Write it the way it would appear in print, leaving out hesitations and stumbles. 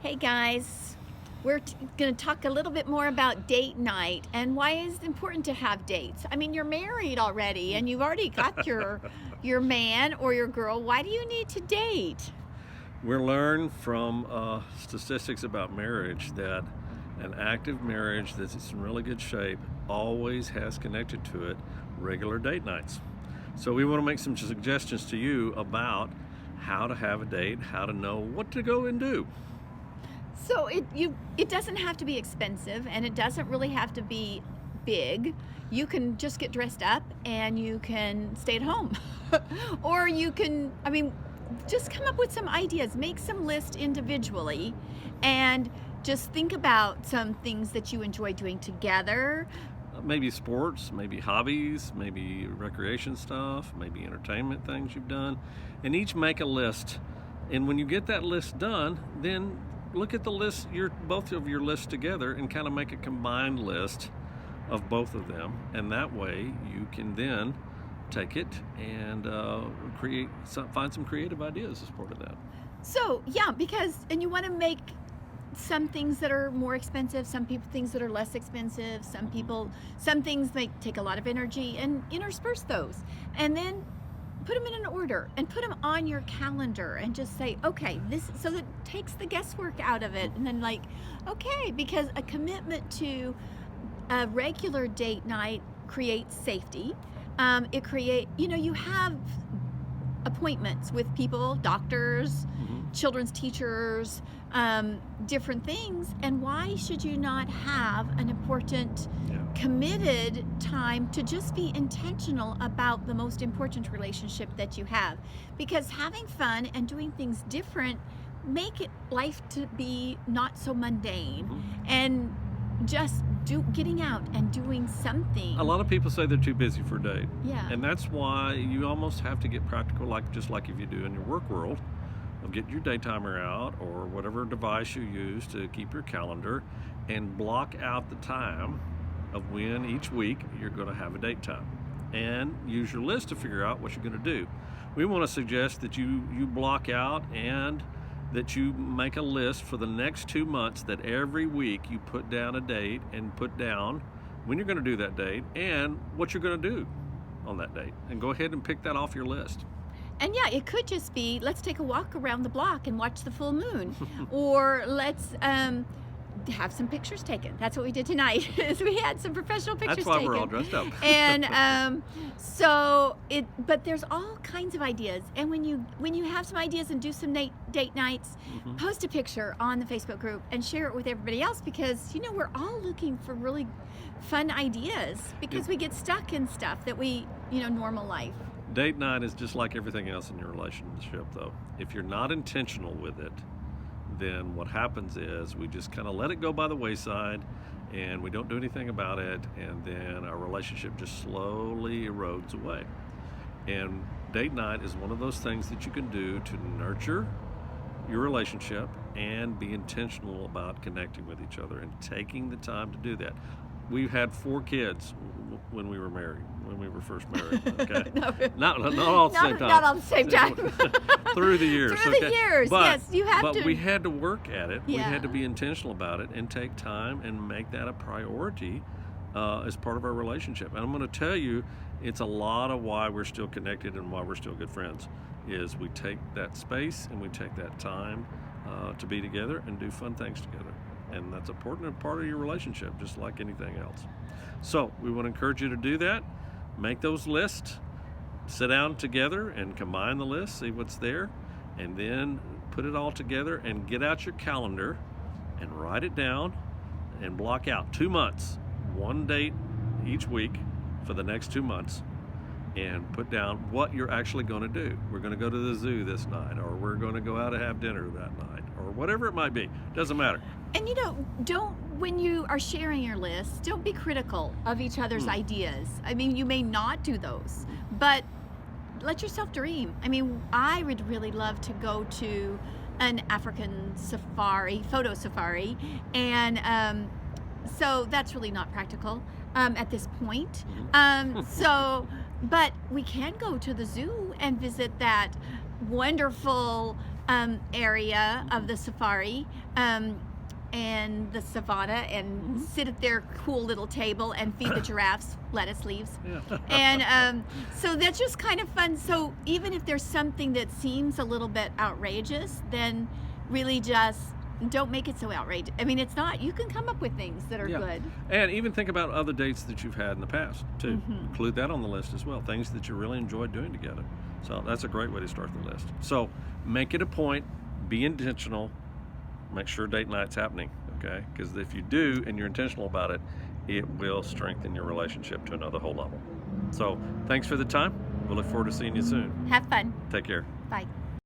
Hey guys, we're going to talk a little bit more about date night and why it's important to have dates. I mean, you're married already and you've already got your man or your girl. Why do you need to date? We learn from statistics about marriage that an active marriage that's in really good shape always has connected to it regular date nights. So we want to make some suggestions to you about how to have a date, how to know what to go and do. So it doesn't have to be expensive and it doesn't really have to be big. You can just get dressed up and you can stay at home. Or you can, just come up with some ideas, make some lists individually, and just think about some things that you enjoy doing together. Maybe sports, maybe hobbies, maybe recreation stuff, maybe entertainment things you've done, and each make a list. And when you get that list done, then look at the list, both of your lists together, and kind of make a combined list of both of them. And that way, you can then take it and find some creative ideas as part of that. So yeah, and you want to make some things that are more expensive, some people things that are less expensive, some things might take a lot of energy, and intersperse those, and then put them in an order and put them on your calendar and just say, okay, this, so that takes the guesswork out of it. And then okay, because a commitment to a regular date night creates safety. You have appointments with people, doctors, children's teachers, different things, and why should you not have an important committed time to just be intentional about the most important relationship that you have? Because having fun and doing things different make life to be not so mundane, and just getting out and doing something. A lot of people say they're too busy for a date. Yeah. And that's why you almost have to get practical, just like if you do in your work world, of get your day timer out or whatever device you use to keep your calendar, and block out the time of when each week you're going to have a date time, and use your list to figure out what you're going to do. We want to suggest that you block out and that you make a list for the next 2 months, that every week you put down a date and put down when you're going to do that date and what you're going to do on that date, and go ahead and pick that off your list. And yeah, it could just be, let's take a walk around the block and watch the full moon, or let's have some pictures taken. That's what we did tonight. Is we had some professional pictures taken. That's why we're all dressed up. And but there's all kinds of ideas. And when you have some ideas and do some date nights, post a picture on the Facebook group and share it with everybody else, because we're all looking for really fun ideas, because we get stuck in stuff that normal life. Date night is just like everything else in your relationship, though. If you're not intentional with it, then what happens is we just kind of let it go by the wayside, and we don't do anything about it, and then our relationship just slowly erodes away. And date night is one of those things that you can do to nurture your relationship and be intentional about connecting with each other and taking the time to do that. We had 4 kids when we were married, when we were first married. Okay, not all at the same time. Not all at the same time. Through the years. Through the years, yes, you have to. But we had to work at it. Yeah. We had to be intentional about it and take time and make that a priority as part of our relationship. And I'm going to tell you, it's a lot of why we're still connected and why we're still good friends. Is we take that space and we take that time to be together and do fun things together. And that's an important part of your relationship, just like anything else. So we want to encourage you to do that. Make those lists, sit down together and combine the list, see what's there, and then put it all together and get out your calendar and write it down and block out 2 months, 1 date each week for the next 2 months, and put down what you're actually going to do. We're going to go to the zoo this night, or we're going to go out and have dinner that night, or whatever it might be. Doesn't matter. And when you are sharing your list, don't be critical of each other's ideas. You may not do those, but let yourself dream. I would really love to go to an African photo safari, and so that's really not practical at this point. But we can go to the zoo and visit that wonderful area of the safari. And the savannah, and sit at their cool little table and feed the giraffes lettuce leaves. Yeah. And so that's just kind of fun. So even if there's something that seems a little bit outrageous, then really just don't make it so outrageous. I mean, it's not. You can come up with things that are Yeah. good. And even think about other dates that you've had in the past too. Include that on the list as well. Things that you really enjoyed doing together. So that's a great way to start the list. So make it a point, be intentional, make sure date night's happening, okay? Because if you do and you're intentional about it, it will strengthen your relationship to another whole level. So thanks for the time. We'll look forward to seeing you soon. Have fun. Take care. Bye.